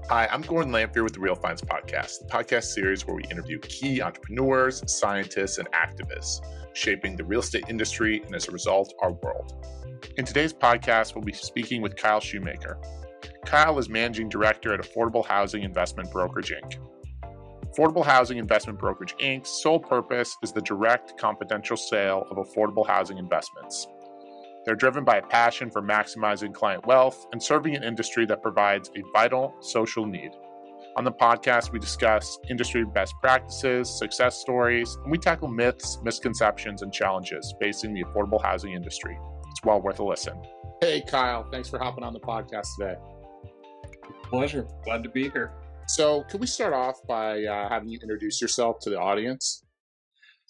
Hi, I'm Gordon Lamphere with the Real Finds Podcast, the podcast series where we interview key entrepreneurs, scientists, and activists shaping the real estate industry and, as a result, our world. In today's podcast, we'll be speaking with Kyle Shoemaker. Kyle is Managing Director at Affordable Housing Investment Brokerage, Inc. Affordable Housing Investment Brokerage, Inc.'s sole purpose is the direct, confidential sale of affordable housing investments. They're driven by a passion for maximizing client wealth and serving an industry that provides a vital social need. On the podcast, we discuss industry best practices, success stories, and we tackle myths, misconceptions, and challenges facing the affordable housing industry. It's well worth a listen. Hey, Kyle, thanks for hopping on the podcast today. Pleasure. Glad to be here. So, could we start off by having you introduce yourself to the audience?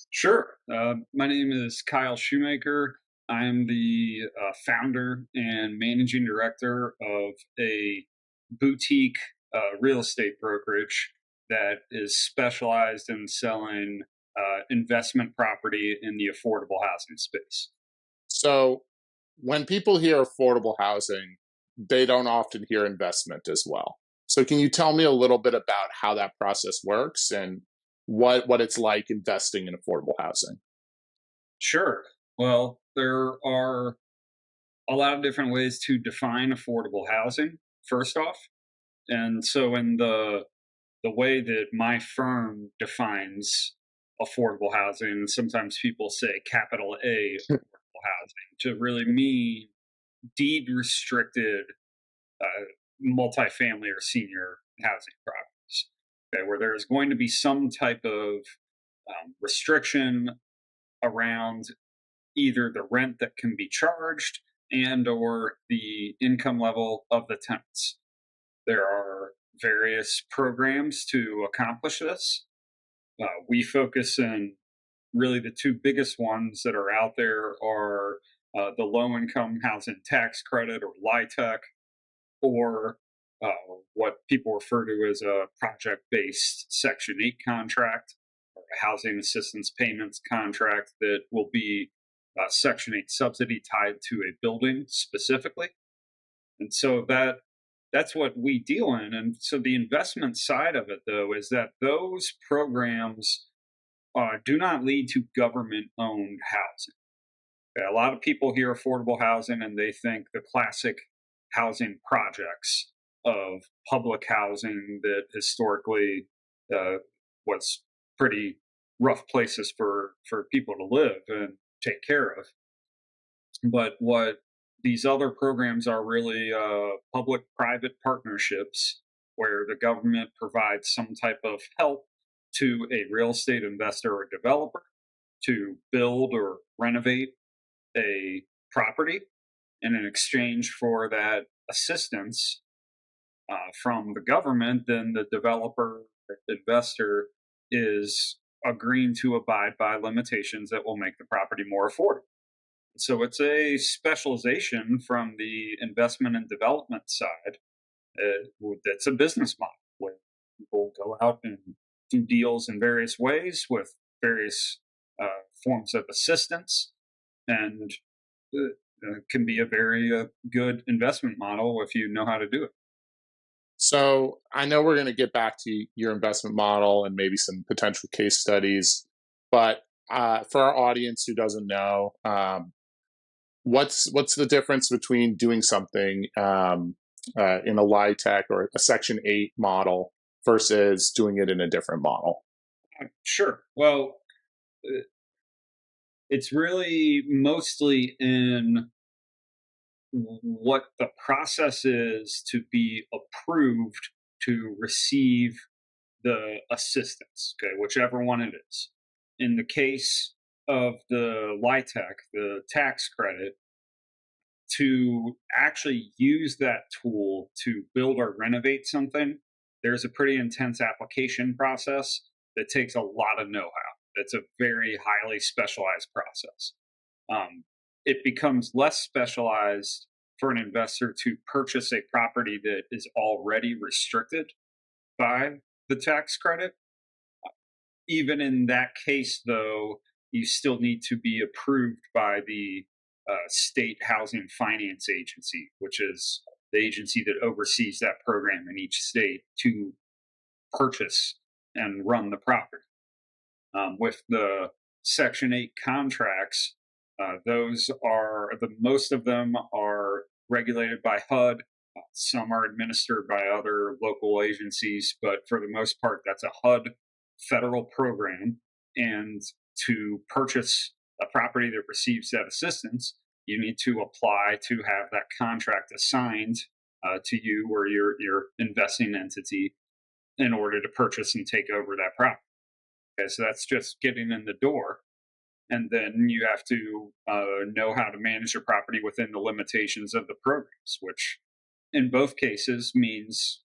Sure. My name is Kyle Shoemaker. I'm the founder and managing director of a boutique real estate brokerage that is specialized in selling investment property in the affordable housing space. So, when people hear affordable housing, they don't often hear investment as well. So, can you tell me a little bit about how that process works and what it's like investing in affordable housing? Sure. Well, there are a lot of different ways to define affordable housing, first off. And so in the way that my firm defines affordable housing, sometimes people say capital A affordable housing to really mean deed restricted multifamily or senior housing properties, okay, where there's going to be some type of restriction around either the rent that can be charged and or the income level of the tenants. There are various programs to accomplish this. We focus in really the two biggest ones that are out there are the low income housing tax credit or LIHTC, or what people refer to as a project based Section 8 contract or a housing assistance payments contract that will be Section 8 subsidy tied to a building specifically. And so that's what we deal in. And so the investment side of it, though, is that those programs do not lead to government owned housing. Okay, a lot of people hear affordable housing and they think the classic housing projects of public housing that historically was pretty rough places for people to live and take care of. But what these other programs are really public-private partnerships where the government provides some type of help to a real estate investor or developer to build or renovate a property. And in exchange for that assistance from the government, then the developer, investor is agreeing to abide by limitations that will make the property more affordable. So it's a specialization from the investment and development side. That's a business model where people go out and do deals in various ways with various forms of assistance, and can be a very good investment model if you know how to do it. So I know we're going to get back to your investment model and maybe some potential case studies, but for our audience who doesn't know, what's the difference between doing something in a LIHTC or a Section 8 model versus doing it in a different model? Sure. Well, it's really mostly in what the process is to be approved to receive the assistance, okay, whichever one it is. In the case of the LIHTC, the tax credit, to actually use that tool to build or renovate something, there's a pretty intense application process that takes a lot of know-how. It's a very highly specialized process. It becomes less specialized for an investor to purchase a property that is already restricted by the tax credit. Even in that case, though, you still need to be approved by the State Housing Finance Agency, which is the agency that oversees that program in each state, to purchase and run the property. With the Section 8 contracts, those are most of them are regulated by HUD. Some are administered by other local agencies, but for the most part, that's a HUD federal program. And to purchase a property that receives that assistance, you need to apply to have that contract assigned to you or your investing entity in order to purchase and take over that property. Okay, so that's just getting in the door. And then you have to know how to manage your property within the limitations of the programs, which in both cases means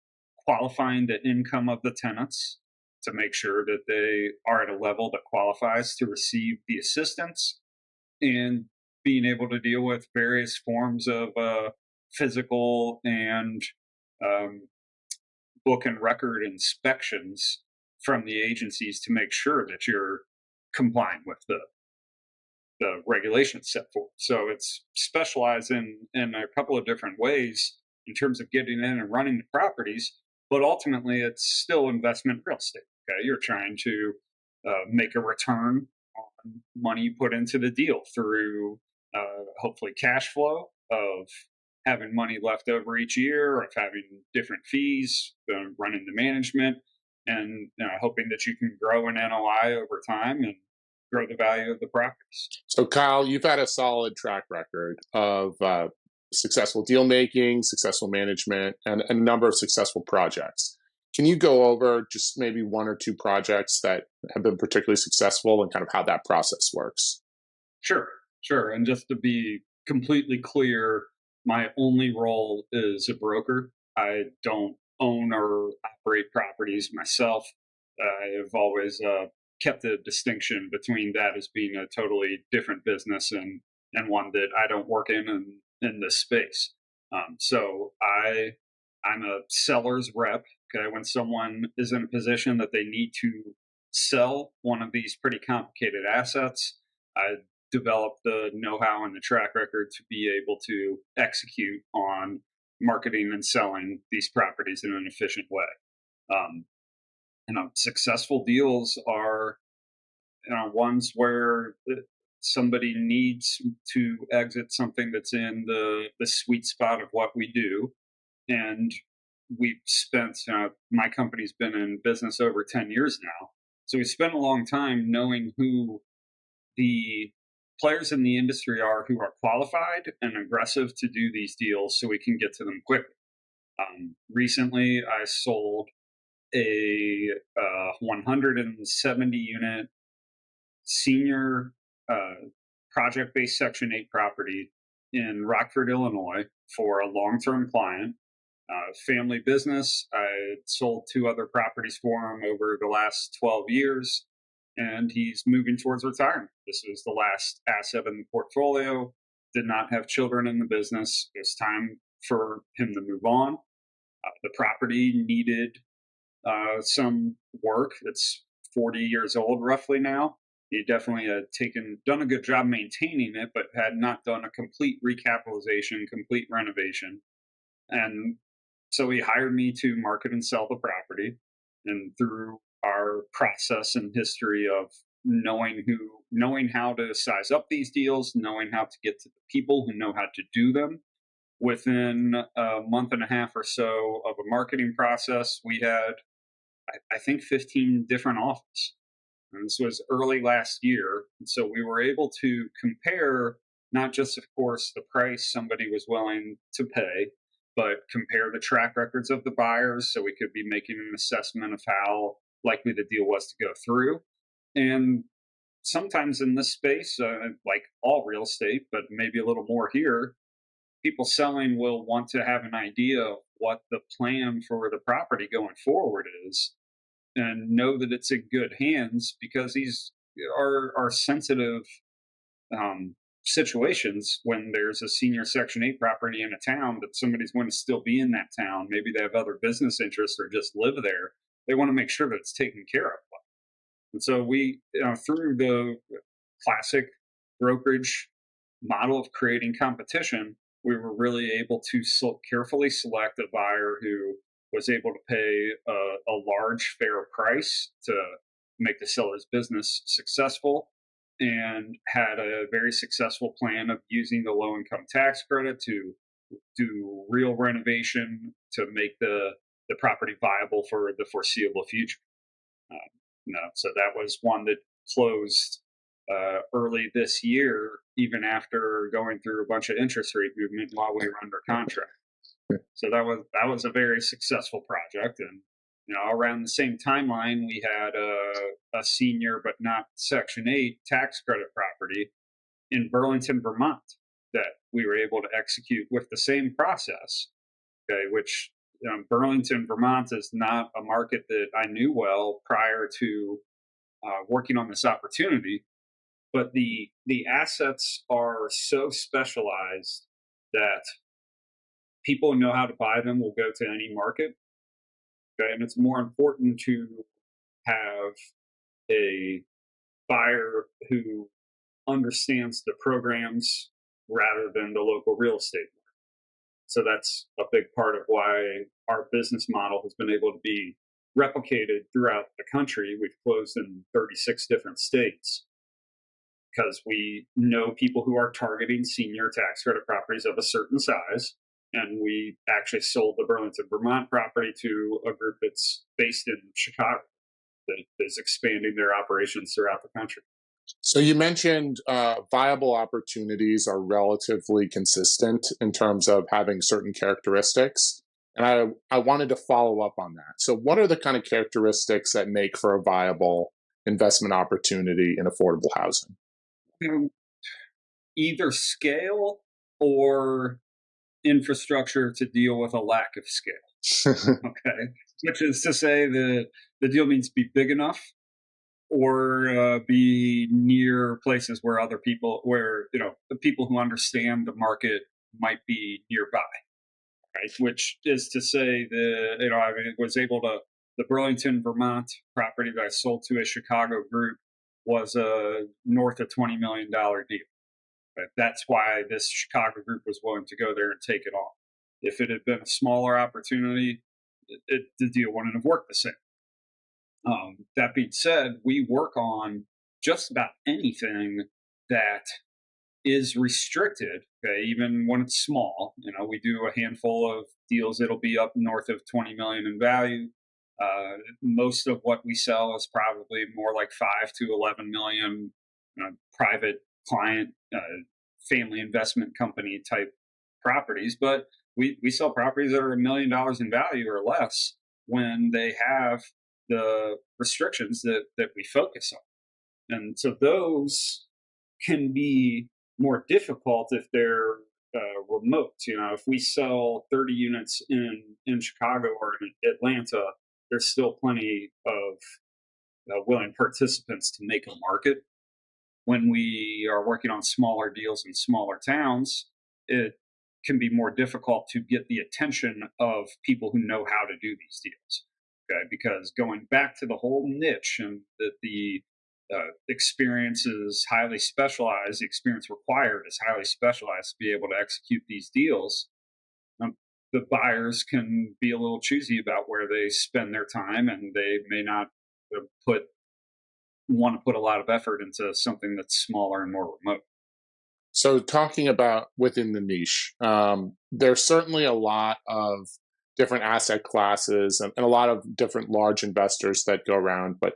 qualifying the income of the tenants to make sure that they are at a level that qualifies to receive the assistance, and being able to deal with various forms of physical and book and record inspections from the agencies to make sure that you're complying with the regulations set forth. So it's specialized in a couple of different ways in terms of getting in and running the properties, but ultimately it's still investment real estate. Okay, you're trying to make a return on money you put into the deal through hopefully cash flow of having money left over each year, of having different fees, running the management, and hoping that you can grow an NOI over time and grow the value of the properties. So, Kyle, you've had a solid track record of successful deal making, successful management, and a number of successful projects. Can you go over just maybe one or two projects that have been particularly successful and kind of how that process works? Sure. And just to be completely clear, my only role is a broker. I don't own or operate properties myself. I have always kept the distinction between that as being a totally different business and one that I don't work in this space. So I'm a seller's rep. Okay, when someone is in a position that they need to sell one of these pretty complicated assets, I develop the know-how and the track record to be able to execute on marketing and selling these properties in an efficient way. Successful deals are ones where somebody needs to exit something that's in the sweet spot of what we do. And we've spent, my company's been in business over 10 years now. So we spent a long time knowing who the players in the industry are who are qualified and aggressive to do these deals so we can get to them quickly. Recently, I sold a 170 unit senior project-based Section 8 property in Rockford, Illinois for a long-term client. Family business. I sold 2 other properties for him over the last 12 years, and he's moving towards retirement. This was the last asset in the portfolio. Did not have children in the business. It was time for him to move on. The property needed some work. It's 40 years old roughly now. He definitely had done a good job maintaining it, but had not done a complete recapitalization, complete renovation. And so he hired me to market and sell the property. And through our process and history of knowing how to size up these deals, knowing how to get to the people who know how to do them, within a month and a half or so of a marketing process, we had, I think, 15 different offers. And this was early last year. And so we were able to compare not just, of course, the price somebody was willing to pay, but compare the track records of the buyers so we could be making an assessment of how likely the deal was to go through. And sometimes in this space, like all real estate, but maybe a little more here, people selling will want to have an idea of what the plan for the property going forward is and know that it's in good hands, because these are sensitive situations when there's a senior Section 8 property in a town that somebody's going to still be in that town. Maybe they have other business interests or just live there. They want to make sure that it's taken care of. And so we, through the classic brokerage model of creating competition, we were really able to carefully select a buyer who was able to pay a large, fair price to make the seller's business successful, and had a very successful plan of using the low income tax credit to do real renovation to make the property viable for the foreseeable future. Um, so that was one that closed early this year, even after going through a bunch of interest rate movement while we were under contract. So that was a very successful project, and around the same timeline, we had a senior but not Section 8 tax credit property in Burlington, Vermont, that we were able to execute with the same process. Okay, which Burlington, Vermont is not a market that I knew well prior to working on this opportunity, but the assets are so specialized that people who know how to buy them will go to any market. Okay, and it's more important to have a buyer who understands the programs rather than the local real estate market. So that's a big part of why our business model has been able to be replicated throughout the country. We've closed in 36 different states because we know people who are targeting senior tax credit properties of a certain size. And we actually sold the Burlington, Vermont property to a group that's based in Chicago that is expanding their operations throughout the country. So you mentioned viable opportunities are relatively consistent in terms of having certain characteristics. And I wanted to follow up on that. So what are the kind of characteristics that make for a viable investment opportunity in affordable housing? Either scale or infrastructure to deal with a lack of scale. Okay. Which is to say that the deal needs to be big enough or be near places where the people who understand the market might be nearby, right? Which is to say that, was able to, the Burlington, Vermont property that I sold to a Chicago group was a north of $20 million deal. Right? That's why this Chicago group was willing to go there and take it on. If it had been a smaller opportunity, the deal wouldn't have worked the same. That being said, we work on just about anything that is restricted. Okay, even when it's small, we do a handful of deals that'll be up north of 20 million in value. Most of what we sell is probably more like 5 to 11 million. Private client, family investment company type properties, but we sell properties that are $1 million in value or less when they have the restrictions that we focus on. And so those can be more difficult if they're remote. If we sell 30 units in Chicago or in Atlanta, there's still plenty of willing participants to make a market. When we are working on smaller deals in smaller towns, it can be more difficult to get the attention of people who know how to do these deals. Okay, because going back to the whole niche and that the experience is highly specialized, the experience required is highly specialized to be able to execute these deals. The buyers can be a little choosy about where they spend their time, and they may not want to put a lot of effort into something that's smaller and more remote. So talking about within the niche, there's certainly a lot of different asset classes and a lot of different large investors that go around, but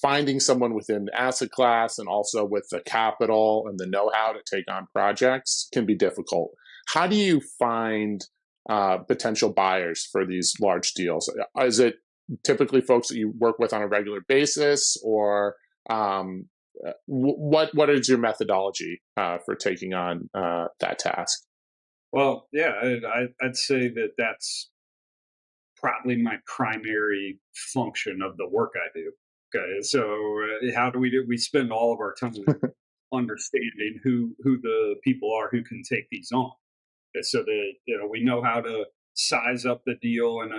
finding someone within the asset class and also with the capital and the know-how to take on projects can be difficult. How do you find potential buyers for these large deals? Is it typically folks that you work with on a regular basis, or what is your methodology for taking on that task? Well, yeah, I'd say that's probably my primary function of the work I do. Okay, so how do we do? We spend all of our time understanding who the people are who can take these on, okay, so that we know how to size up the deal and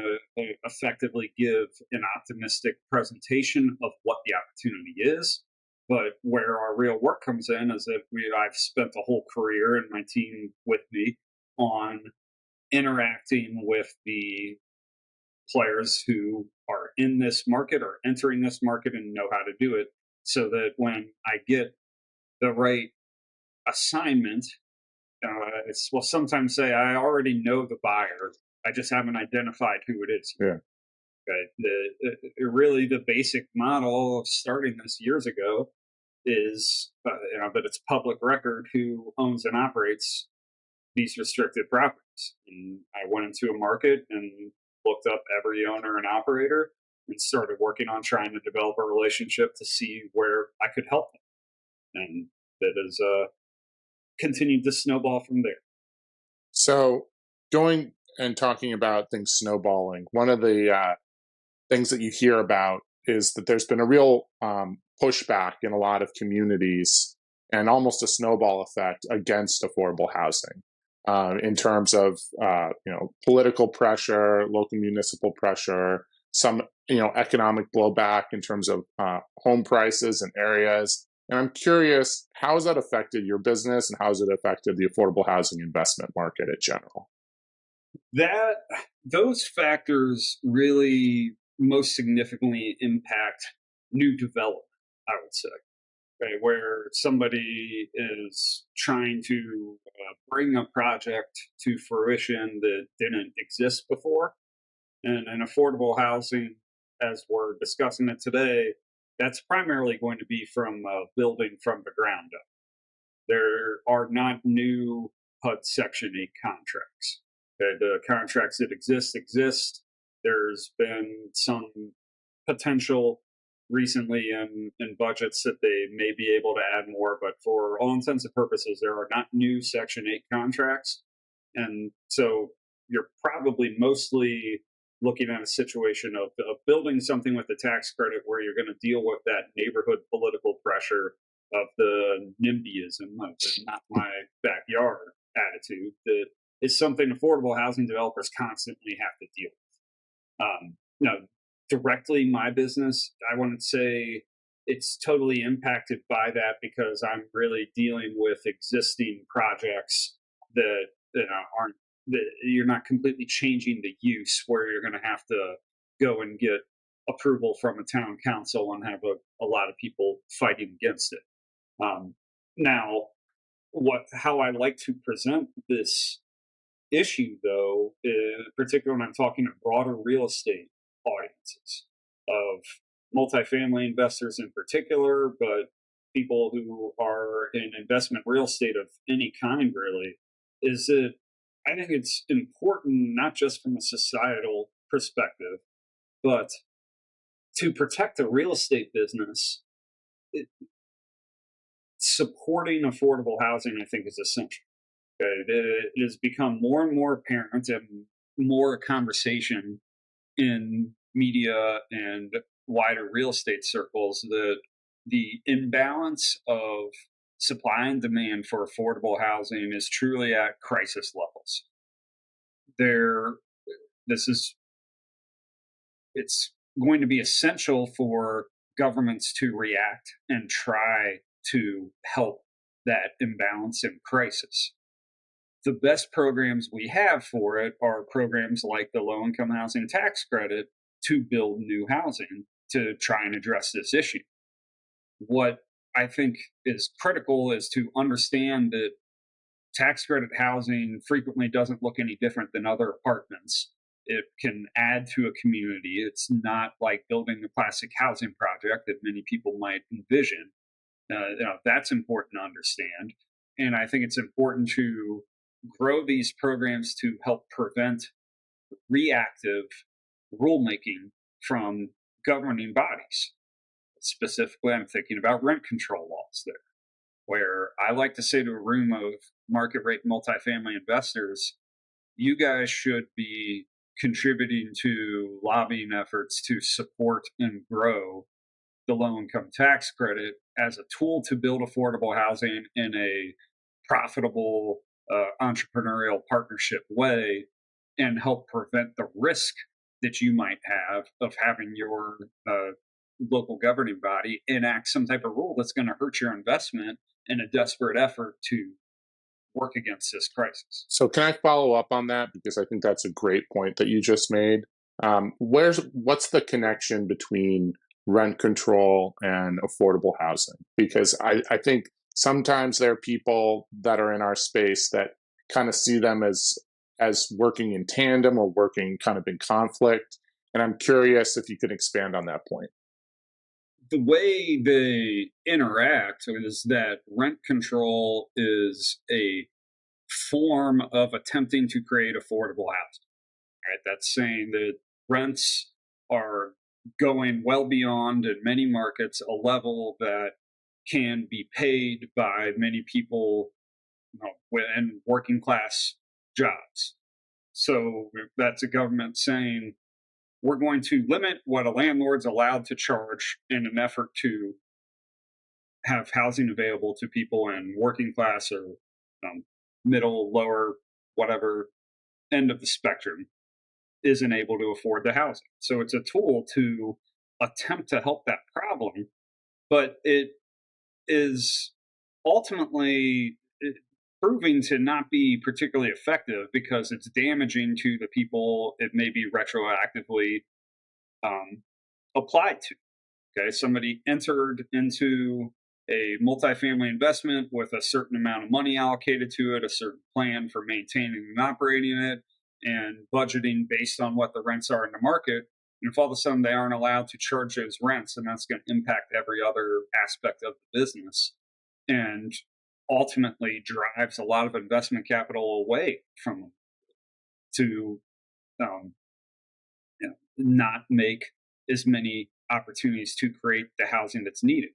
effectively give an optimistic presentation of what the opportunity is. But where our real work comes in is that I've spent a whole career and my team with me on interacting with the players who are in this market or entering this market and know how to do it, so that when I get the right assignment, we'll sometimes say I already know the buyer, I just haven't identified who it is. Yeah. Okay. Really, the basic model of starting this years ago is that it's public record who owns and operates these restricted properties. And I went into a market and looked up every owner and operator and started working on trying to develop a relationship to see where I could help them. And that has continued to snowball from there. So, going and talking about things snowballing, one of the things that you hear about is that there's been a real pushback in a lot of communities and almost a snowball effect against affordable housing in terms of political pressure, local municipal pressure, some economic blowback in terms of home prices and areas. And I'm curious, how has that affected your business, and how has it affected the affordable housing investment market in general? Those factors really most significantly impact new development, I would say, right? Where somebody is trying to bring a project to fruition that didn't exist before. And affordable housing, as we're discussing it today, that's primarily going to be from building from the ground up. There are not new HUD Section 8 contracts. Okay, the contracts that exist. There's been some potential recently in budgets that they may be able to add more, but for all intents and purposes, there are not new Section 8 contracts. And so you're probably mostly looking at a situation of building something with the tax credit where you're going to deal with that neighborhood political pressure of the NIMBYism, of the not my backyard attitude, that is something affordable housing developers constantly have to deal with. Now, directly my business, I wouldn't say it's totally impacted by that, because I'm really dealing with existing projects that aren't, that you're not completely changing the use, where you're going to have to go and get approval from a town council and have a lot of people fighting against it. Now, how I like to present this issue, though, particularly when I'm talking to broader real estate audiences of multifamily investors in particular, but people who are in investment real estate of any kind, really, is that I think it's important, not just from a societal perspective, but to protect the real estate business. Supporting affordable housing, I think, is essential. It has become more and more apparent and more a conversation in media and wider real estate circles that the imbalance of supply and demand for affordable housing is truly at crisis levels. It's going to be essential for governments to react and try to help that imbalance and crisis. The best programs we have for it are programs like the low-income housing tax credit to build new housing to try and address this issue. What I think is critical is to understand that tax credit housing frequently doesn't look any different than other apartments. It can add to a community. It's not like building a classic housing project that many people might envision. That's important to understand. And I think it's important to grow these programs to help prevent reactive rulemaking from governing bodies. Specifically, I'm thinking about rent control laws there, where I like to say to a room of market rate multifamily investors, you guys should be contributing to lobbying efforts to support and grow the low income tax credit as a tool to build affordable housing in a profitable entrepreneurial partnership way, and help prevent the risk that you might have of having your local governing body enact some type of rule that's going to hurt your investment in a desperate effort to work against this crisis. So can I follow up on that? Because I think that's a great point that you just made. What's the connection between rent control and affordable housing? Because I think sometimes there are people that are in our space that kind of see them as working in tandem or working kind of in conflict. And I'm curious if you could expand on that point. The way they interact is that rent control is a form of attempting to create affordable housing. Right? That's saying that rents are going well beyond, in many markets, a level that can be paid by many people, in working class jobs. So that's a government saying we're going to limit what a landlord's allowed to charge in an effort to have housing available to people in working class or middle, lower, whatever end of the spectrum isn't able to afford the housing. So it's a tool to attempt to help that problem, but it is ultimately proving to not be particularly effective because it's damaging to the people it may be retroactively applied to. Okay, somebody entered into a multifamily investment with a certain amount of money allocated to it, a certain plan for maintaining and operating it, and budgeting based on what the rents are in the market. And if all of a sudden they aren't allowed to charge those rents, then that's going to impact every other aspect of the business and ultimately drives a lot of investment capital away from them to um, not make as many opportunities to create the housing that's needed.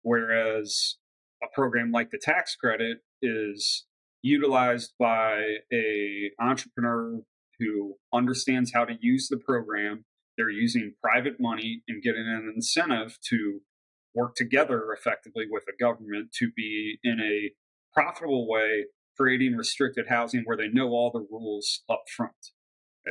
Whereas a program like the tax credit is utilized by a entrepreneur who understands how to use the program. They're using private money and getting an incentive to work together effectively with the government to be in a profitable way, creating restricted housing where they know all the rules up front.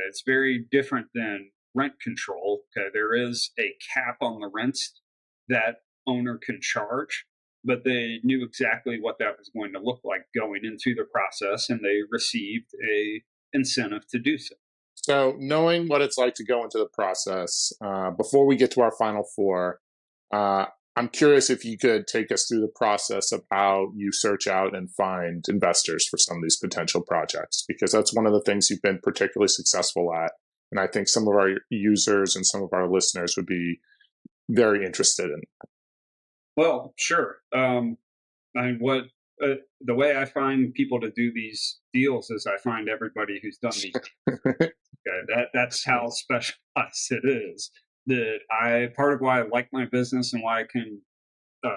It's very different than rent control. Okay, there is a cap on the rents that owner can charge, but they knew exactly what that was going to look like going into the process, and they received a incentive to do so. So knowing what it's like to go into the process, before we get to our final four, uh, I'm curious if you could take us through the process of how you search out and find investors for some of these potential projects, because that's one of the things you've been particularly successful at. And I think some of our users and some of our listeners would be very interested in. Well, sure. What the way I find people to do these deals is I find everybody who's done these. Okay, that's how specialized it is. That I part of why I like my business and why uh,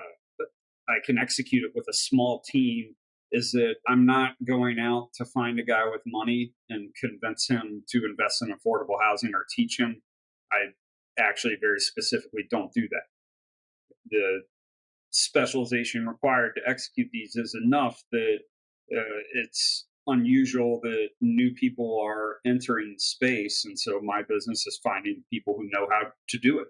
I can execute it with a small team is that I'm not going out to find a guy with money and convince him to invest in affordable housing or teach him. I actually very specifically don't do that. The specialization required to execute these is enough that it's unusual that new people are entering space. And so my business is finding people who know how to do it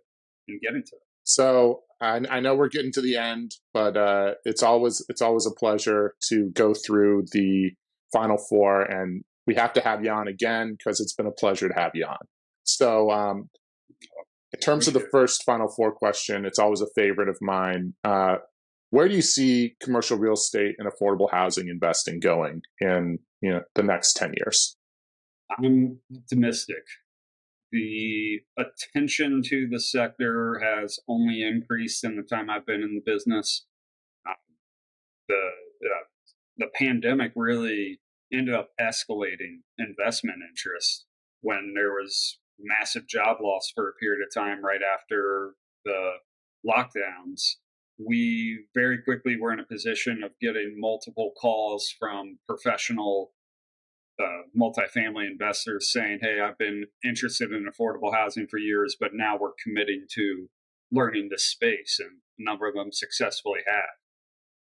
and get into it. So I know we're getting to the end, but it's always a pleasure to go through the final four, and we have to have you on again because it's been a pleasure to have you on. So in terms of the first final four question, it's always a favorite of mine. Where do you see commercial real estate and affordable housing investing going in the next 10 years? I'm optimistic. The attention to the sector has only increased in the time I've been in the business. Uh, the the pandemic really ended up escalating investment interest when there was massive job loss for a period of time right after the lockdowns. We very quickly were in a position of getting multiple calls from professional multifamily investors saying, "Hey, I've been interested in affordable housing for years, but now we're committing to learning this space," and a number of them successfully have.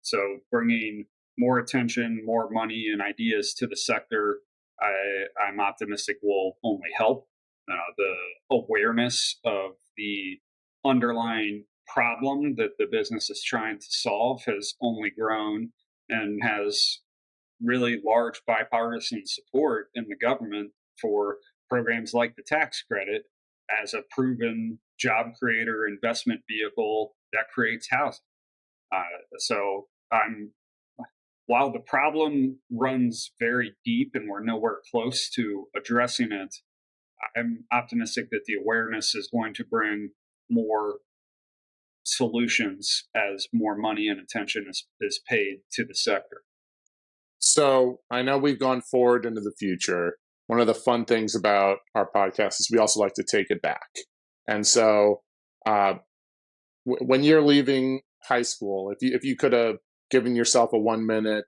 So bringing more attention, more money, and ideas to the sector, I'm optimistic will only help. The awareness of the underlying problem that the business is trying to solve has only grown and has really large bipartisan support in the government for programs like the tax credit as a proven job creator investment vehicle that creates housing. So I'm while the problem runs very deep and we're nowhere close to addressing it, I'm optimistic that the awareness is going to bring more solutions as more money and attention is paid to the sector. So I know we've gone forward into the future. One of the fun things about our podcast is we also like to take it back. And so uh, when you're leaving high school, if you could have given yourself a 1 minute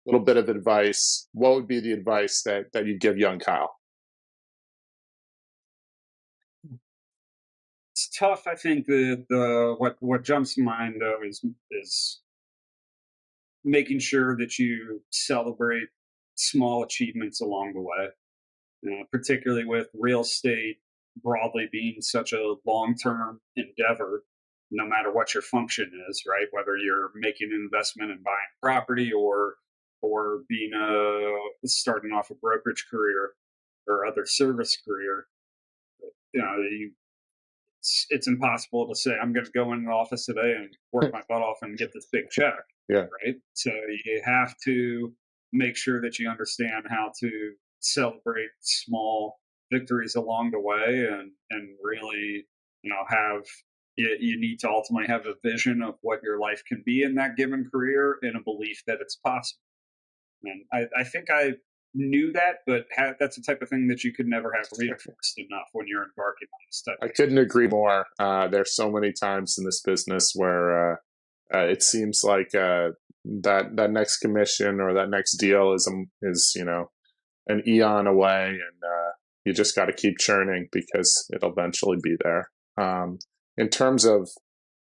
little bit of advice, what would be the advice that you'd give young Kyle? It's tough. I think the what jumps to mind though is making sure that you celebrate small achievements along the way. Particularly with real estate broadly being such a long-term endeavor, no matter what your function is, right? Whether you're making an investment in buying property or being starting off a brokerage career or other service career, you know, it's impossible to say I'm going to go in the office today and work my butt off and get this big check. Yeah. Right. So you have to make sure that you understand how to celebrate small victories along the way and really, have you need to ultimately have a vision of what your life can be in that given career and a belief that it's possible. And I think I knew that, but that's the type of thing that you could never have reinforced enough when you're embarking on this type. I couldn't agree more. There's so many times in this business where it seems like that next commission or that next deal is an eon away, and you just got to keep churning because it'll eventually be there. In terms of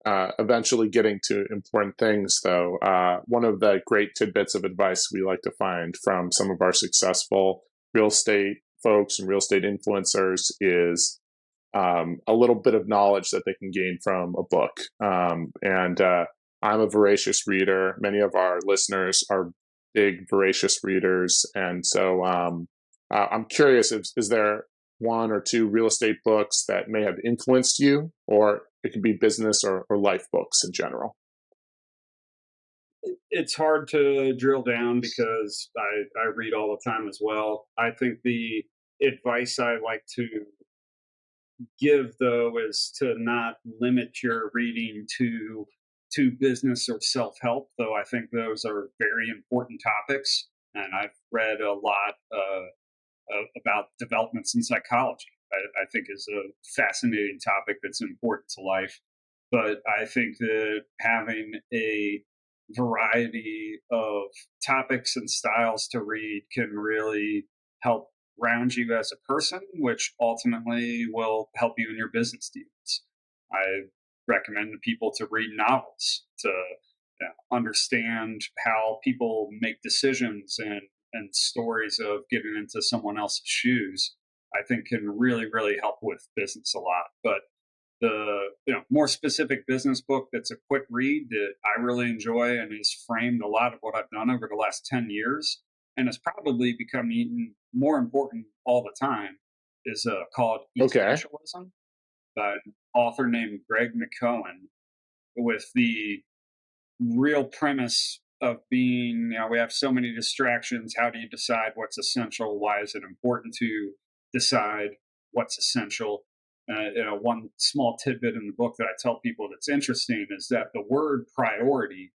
eventually getting to important things, though, one of the great tidbits of advice we like to find from some of our successful real estate folks and real estate influencers is a little bit of knowledge that they can gain from a book. And I'm a voracious reader. Many of our listeners are big, voracious readers. And so I'm curious, is there one or two real estate books that may have influenced you, or it could be business or life books in general? It's hard to drill down because I read all the time as well. I think the advice I like to give though is to not limit your reading to business or self-help, though I think those are very important topics, and I've read a lot about developments in psychology. I think is a fascinating topic that's important to life, but I think that having a variety of topics and styles to read can really help round you as a person, which ultimately will help you in your business deals. I recommend to people to read novels to understand how people make decisions and stories of getting into someone else's shoes. I think can really, really help with business a lot. But the more specific business book that's a quick read that I really enjoy and has framed a lot of what I've done over the last 10 years and has probably become even more important all the time is called Essentialism by an author named Greg McKeown, with the real premise of being, we have so many distractions. How do you decide what's essential? Why is it important to decide what's essential? One small tidbit in the book that I tell people that's interesting is that the word priority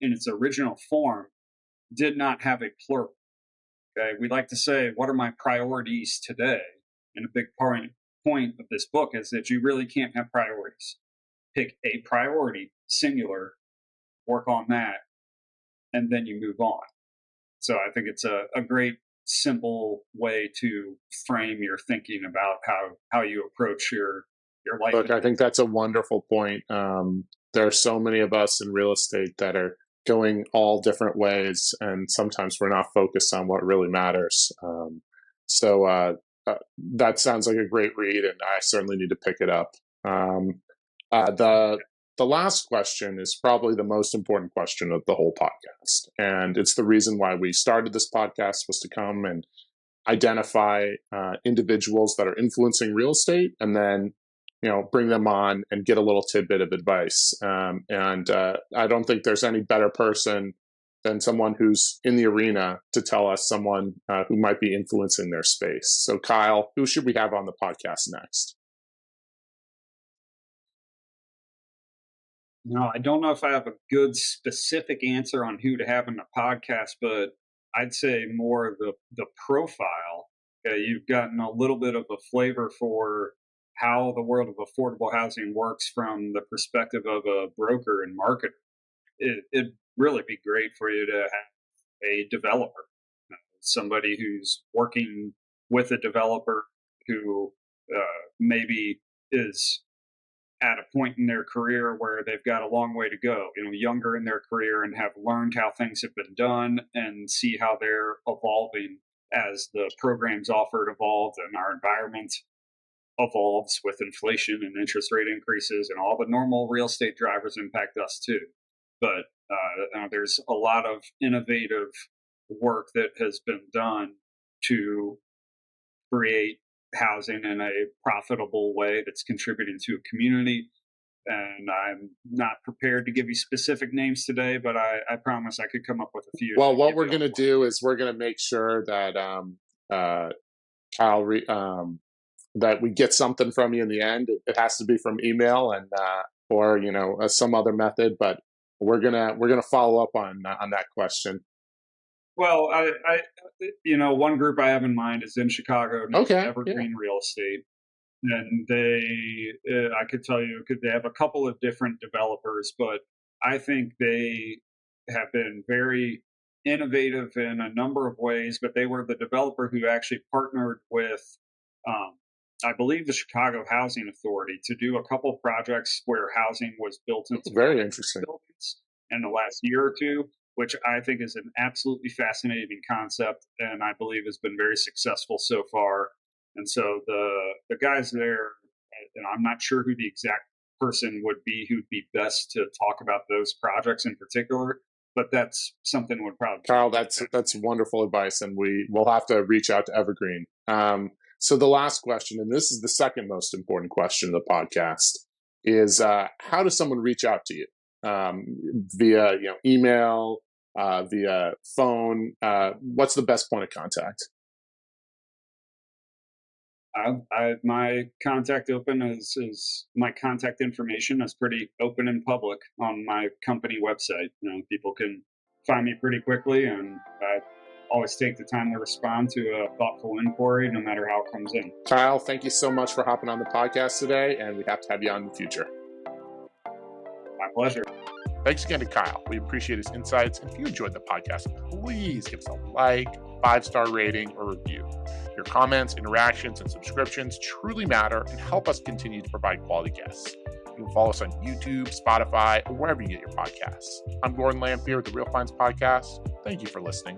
in its original form did not have a plural. Okay, we like to say, what are my priorities today? And a big point of this book is that you really can't have priorities. Pick a priority, singular, work on that, and then you move on. So I think it's a great, simple way to frame your thinking about how you approach your life. Look, I think that's a wonderful point. There are so many of us in real estate that are going all different ways, and sometimes we're not focused on what really matters. So that sounds like a great read, and I certainly need to pick it up. The the last question is probably the most important question of the whole podcast. And it's the reason why we started this podcast, was to come and identify individuals that are influencing real estate, and then bring them on and get a little tidbit of advice. And I don't think there's any better person than someone who's in the arena to tell us someone who might be influencing their space. So Kyle, who should we have on the podcast next? No, I don't know if I have a good specific answer on who to have in the podcast, but I'd say more of the profile. You've gotten a little bit of a flavor for how the world of affordable housing works from the perspective of a broker and marketer. It'd really be great for you to have a developer, somebody who's working with a developer who maybe is at a point in their career where they've got a long way to go, younger in their career, and have learned how things have been done and see how they're evolving as the programs offered evolve and our environment evolves with inflation and interest rate increases, and all the normal real estate drivers impact us too. But there's a lot of innovative work that has been done to create housing in a profitable way that's contributing to a community. And I'm not prepared to give you specific names today, but I promise I could come up with a few. Well, what we're going to do is we're going to make sure that Kyle, that we get something from you in the end. It has to be from email and or some other method, but we're gonna follow up on that question. Well, I one group I have in mind is in Chicago, Evergreen Real Estate, and I could tell you, they have a couple of different developers, but I think they have been very innovative in a number of ways. But they were the developer who actually partnered with, I believe, the Chicago Housing Authority to do a couple of projects where housing was built into very interesting buildings in the last year or two, which I think is an absolutely fascinating concept, and I believe has been very successful so far. And so the guys there, and I'm not sure who the exact person would be who'd be best to talk about those projects in particular, but that's something would probably. Kyle, that's wonderful advice, and we'll have to reach out to Evergreen. So the last question, and this is the second most important question of the podcast, is how does someone reach out to you? Via email, via phone? What's the best point of contact? My contact my contact information is pretty open and public on my company website. People can find me pretty quickly, and I always take the time to respond to a thoughtful inquiry, no matter how it comes in. Kyle, thank you so much for hopping on the podcast today, and we have to have you on in the future. My pleasure. Thanks again to Kyle. We appreciate his insights. And if you enjoyed the podcast, please give us a like, 5-star rating, or review. Your comments, interactions, and subscriptions truly matter and help us continue to provide quality guests. You can follow us on YouTube, Spotify, or wherever you get your podcasts. I'm Gordon Lamphere with the Real Finds Podcast. Thank you for listening.